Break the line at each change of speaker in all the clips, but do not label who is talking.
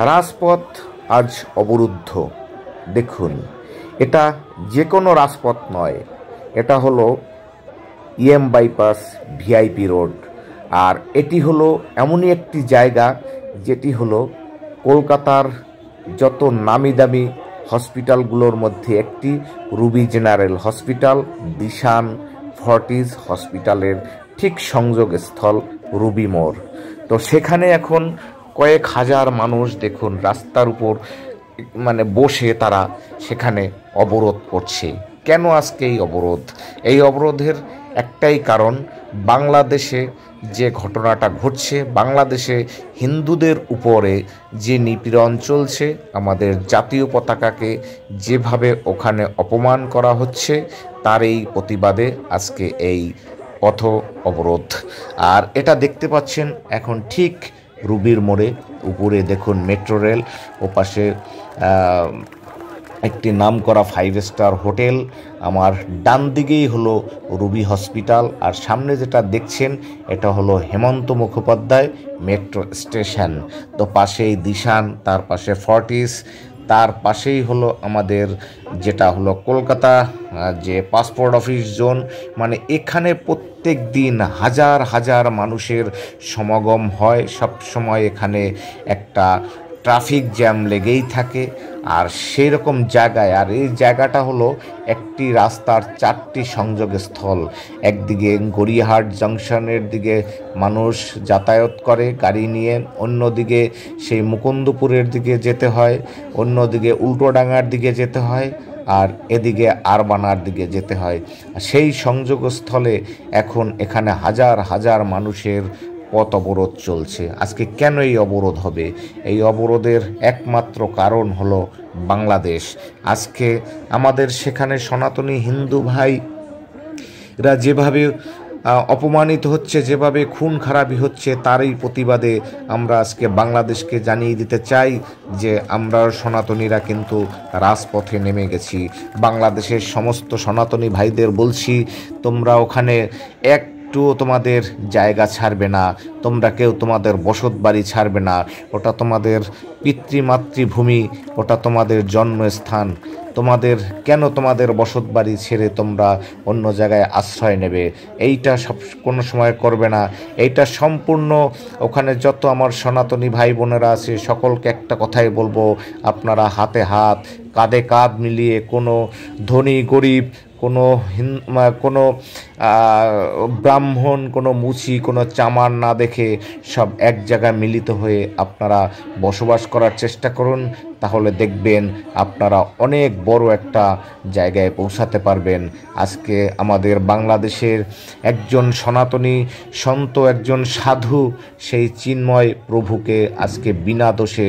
রাজপথ আজ অবরুদ্ধ। দেখুন, এটা যে কোনো রাজপথ নয়, এটা হলো বাইপাস ভিআইপি রোড। আর এটি হলো এমনই একটি জায়গা যেটি হলো কলকাতার যত নামি দামি হসপিটালগুলোর মধ্যে একটি, Ruby general hospital, Dishan Fortis হসপিটালের ঠিক সংযোগস্থল রুবি মোড়। তো সেখানে এখন কয়েক হাজার মানুষ দেখুন রাস্তার উপর বসে তারা সেখানে অবরোধ করছে। কেন আজকে এই অবরোধ? এই অবরোধের একটাই কারণ, বাংলাদেশে যে ঘটনাটা ঘটছে, বাংলাদেশে হিন্দুদের উপরে যে নিপীড়ন চলছে, আমাদের জাতীয় পতাকাকে যেভাবে ওখানে অপমান করা হচ্ছে, তার এই প্রতিবাদে আজকে এই পথ অবরোধ। আর এটা দেখতে পাচ্ছেন এখন ঠিক রুবির মোড়ে উপরে দেখুন মেট্রো রেল, ওপাশে একটি নামকরা 5 স্টার হোটেল, আমার ডান দিকেই হলো রুবি হসপিটাল, আর সামনে যেটা দেখছেন এটা হলো হেমন্ত মুখোপাধ্যায় মেট্রো স্টেশন। তো পাশেই দিশান, তার পাশে ফর্টিস, তার পাশেই হলো আমাদের যেটা হলো কলকাতা যে পাসপোর্ট অফিস জোন। এখানে প্রত্যেক দিন হাজার হাজার মানুষের সমাগম হয়, সব সময় এখানে একটা ট্রাফিক জ্যাম লেগেই থাকে। আর সেই রকম জায়গায়, আর এই জায়গাটা হলো একটি রাস্তার 4টি সংযোগস্থল। একদিকে গড়িয়াহাট জংশনের দিকে মানুষ যাতায়াত করে গাড়ি নিয়ে, অন্যদিকে সেই মুকুন্দপুরের দিকে যেতে হয়, অন্যদিকে উল্টোডাঙ্গার দিকে যেতে হয়, আর এদিকে আরবানার দিকে যেতে হয়। সেই সংযোগস্থলে এখন এখানে হাজার হাজার মানুষের পথ অবরোধ চলছে। আজকে কেন এই অবরোধ হবে? এই অবরোধের একমাত্র কারণ হলো বাংলাদেশ। আজকে আমাদের সেখানে সনাতনী হিন্দু ভাইরা যেভাবে অপমানিত হচ্ছে, যেভাবে খুন খারাপি হচ্ছে, তারই প্রতিবাদে আমরা আজকে বাংলাদেশকে জানিয়ে দিতে চাই যে আমরা সনাতনীরা কিন্তু রাজপথে নেমে গেছি। বাংলাদেশের সমস্ত সনাতনী ভাইদের বলছি, তোমরা ওখানে একটুও তোমাদের জায়গা ছাড়বে না, তোমরা কেউ তোমাদের বসত বাড়ি ছাড়বে না। ওটা তোমাদের পিতৃমাতৃভূমি, ওটা তোমাদের জন্মস্থান। তোমাদের কেন তোমাদের বসত বাড়ি ছেড়ে তোমরা অন্য জায়গায় আশ্রয় নেবে? এইটা কোনো সময় করবে না। এইটা সম্পূর্ণ ওখানে যত আমার সনাতনী ভাই বোনেরা আছে সকলকে একটা কথাই বলবো, আপনারা হাতে হাত কাঁধে কাঁধ মিলিয়ে, কোনো ধনী গরিব, কোনো ব্রাহ্মণ, কোনো মুচি, কোনো চামার না দেখে সব এক জায়গায় মিলিত হয়ে আপনারা বসবাস করার চেষ্টা করুন। তাহলে দেখবেন আপনারা অনেক বড় একটা জায়গায় পৌঁছাতে পারবেন। আজকে আমাদের বাংলাদেশের একজন সনাতনী সন্ত, একজন সাধু, সেই চিন্ময় প্রভুকে আজকে বিনা দোষে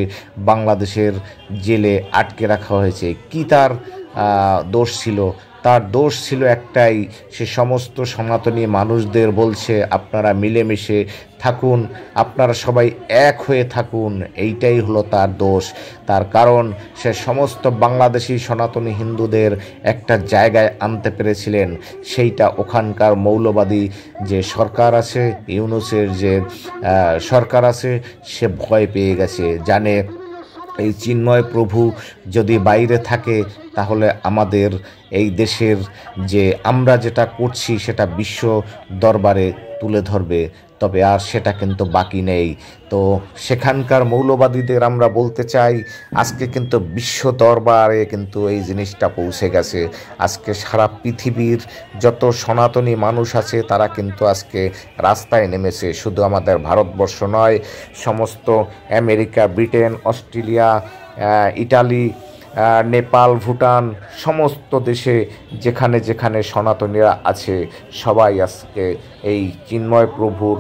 বাংলাদেশের জেলে আটকে রাখা হয়েছে। কি তার দোষ ছিল? তার দোষ ছিল একটাই, সে সমস্ত সনাতনী মানুষদের বলছে আপনারা মিলেমিশে থাকুন, আপনারা সবাই এক হয়ে থাকুন। এইটাই হলো তার দোষ। তার কারণ সে সমস্ত বাংলাদেশি সনাতনী হিন্দুদের একটা জায়গায় আনতে পেরেছিলেন। সেইটা ওখানকার মৌলবাদী যে সরকার আছে, ইউনূসের যে সরকার আছে, সে ভয় পেয়ে গেছে, জানে এই চিন্ময় প্রভু যদি বাইরে থাকে তাহলে আমাদের এই দেশের যে আমরা যেটা করছি সেটা বিশ্ব দরবারে তুলে ধরবে। তবে আর সেটা কিন্তু বাকি নেই। তো সেখানকার মৌলবাদীদের আমরা বলতে চাই, আজকে কিন্তু বিশ্ব দরবারে কিন্তু এই জিনিসটা পৌঁছে গেছে। আজকে সারা পৃথিবীর যত সনাতনী মানুষ আছে তারা কিন্তু আজকে রাস্তায় নেমেছে। শুধু আমাদের ভারতবর্ষ নয়, সমস্ত America, Britain, Australia, Italy, Nepal, Bhutan, সমস্ত দেশে যেখানে যেখানে সনাতনীরা আছে সবাই আজকে এই চিন্ময় প্রভুর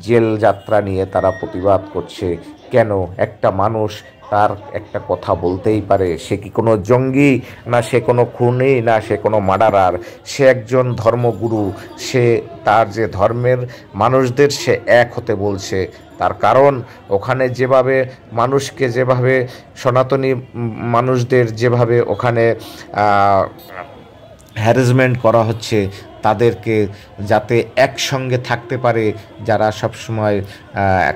জেল যাত্রা নিয়ে তারা প্রতিবাদ করছে। কেন? একটা মানুষ তার একটা কথা বলতেই পারে। সে কি কোনো জঙ্গি? না সে কোনো খুনি? না সে কোনো মার্ডারার? সে একজন ধর্মগুরু। সে তার যে ধর্মের মানুষদের সে এক হতে বলছে। তার কারণ ওখানে যেভাবে মানুষকে, যেভাবে সনাতনী মানুষদের যেভাবে ওখানে হ্যারাসমেন্ট করা হচ্ছে, তাদেরকে যাতে একসঙ্গে থাকতে পারে, যারা সবসময়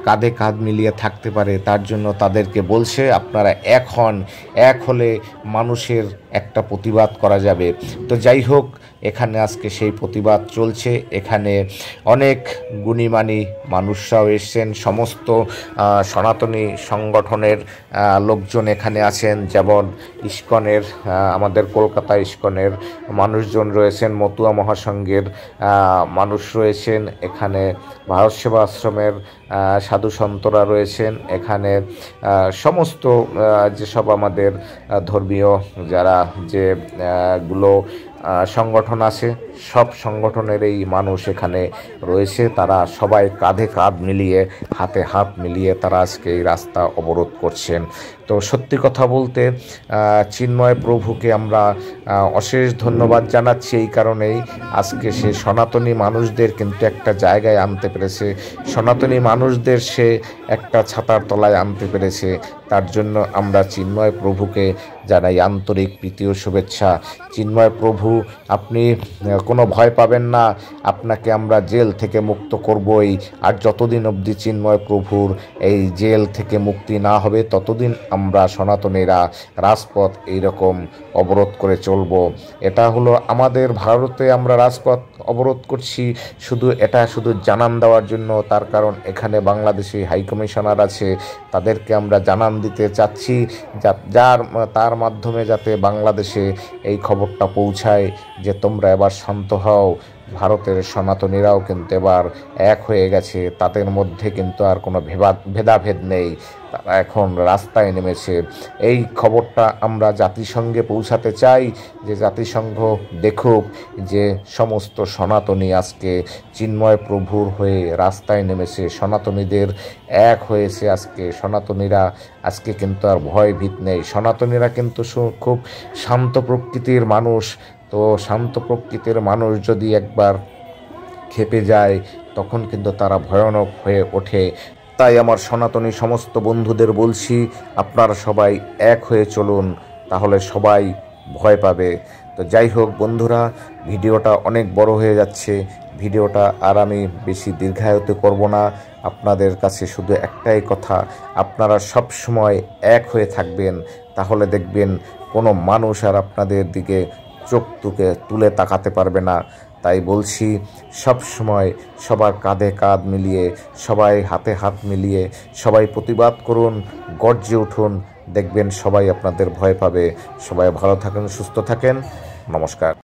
কাঁধে কাঁধ মিলিয়ে থাকতে পারে, তার জন্য তাদেরকে বলছে আপনারা এক হন, এক হলে মানুষের একটা প্রতিবাদ করা যাবে। তো যাই হোক, এখানে আজকে সেই প্রতিবাদ চলছে। এখানে অনেক গুণীমানী মানুষরাও এসছেন, সমস্ত সনাতনী সংগঠনের লোকজন এখানে আছেন, যেমন ইস্কনের আমাদের কলকাতা ইস্কনের মানুষজন রয়েছেন, মতুয়া মহাসংঘের মানুষ রয়েছেন, এখানে ভারত সেবা আশ্রমের সাধু সন্তরা রয়েছেন, এখানে সমস্ত যেসব আমাদের ধর্মীয় যারা যেগুলো সংগঠন আছে, সব সংগঠনের এই মানুষ এখানে রয়েছে। তারা সবাই কাঁধে কাঁধ মিলিয়ে, হাতে হাত মিলিয়ে তারা আজকে এই রাস্তা অবরোধ করছেন। তো সত্যি কথা বলতে চিন্ময় প্রভুকে আমরা অশেষ ধন্যবাদ জানাচ্ছি এই কারণেই, আজকে সে সনাতনী মানুষদের কিন্তু একটা জায়গায় আনতে পেরেছে, সনাতনী মানুষদের সে একটা ছাতার তলায় আনতে পেরেছে। তার জন্য আমরা চিন্ময় প্রভুকে জানাই আন্তরিক প্রীতি ও শুভেচ্ছা। চিন্ময় প্রভু, আপনি কোনো ভয় পাবেন না, আপনাকে আমরা জেল থেকে মুক্ত করবই। আর যতদিন অবধি চিন্ময় প্রভুর এই জেল থেকে মুক্তি না হবে, ততদিন আমরা সনাতনীরা রাজপথ এইরকম অবরোধ করে চলব। এটা হলো আমাদের ভারতে আমরা রাজপথ অবরোধ করছি এটা শুধু জানান দেওয়ার জন্য, তার কারণ এখানে বাংলাদেশি হাইকমিশনার আছে, তাদেরকে আমরা জানান দিতে চাচ্ছি, তার মাধ্যমে যাতে বাংলাদেশে এই খবরটা পৌঁছায় যে তোমরা এবার শান্ত হও। ভারতের সনাতনীরাও কিন্তু এবার এক হয়ে গেছে, তাদের মধ্যে কিন্তু আর কোনো ভেদাভেদ নেই, তারা এখন রাস্তায় নেমেছে। এই খবরটা আমরা জাতিসংঘে পৌঁছাতে চাই, যে জাতিসংঘ দেখুক যে সমস্ত সনাতনী আজকে চিন্ময় প্রভুর হয়ে রাস্তায় নেমেছে, সনাতনীদের এক হয়েছে। আজকে সনাতনীরা আজকে কিন্তু আর ভয় ভীত নেই, সনাতনীরা কিন্তু খুব শান্ত প্রকৃতির মানুষ। তো শান্ত প্রকৃতির মানুষ যদি একবার খেপে যায়, তখন কিন্তু তারা ভয়ানক হয়ে ওঠে। তাই আমার সনাতনী সমস্ত বন্ধুদের বলছি, আপনারা সবাই এক হয়ে চলুন, তাহলে সবাই ভয় পাবে। তো যাই হোক বন্ধুরা, ভিডিওটা অনেক বড় হয়ে যাচ্ছে, ভিডিওটা আর আমি বেশি দীর্ঘায়িত করব না। আপনাদের কাছে শুধু একটাই কথা, আপনারা সব সময় এক হয়ে থাকবেন, তাহলে দেখবেন কোনো মানুষ আর আপনাদের দিকে চোখ তুলে তাকাতে পারবে না। তাই বলছি, সব সময় সবার কাঁধে কাঁধ মিলিয়ে, সবাই হাতে হাত মিলিয়ে সবাই প্রতিবাদ করুন, গর্জে উঠুন, দেখবেন সবাই আপনাদের ভয় পাবে। সবাই ভালো থাকেন, সুস্থ থাকেন, নমস্কার।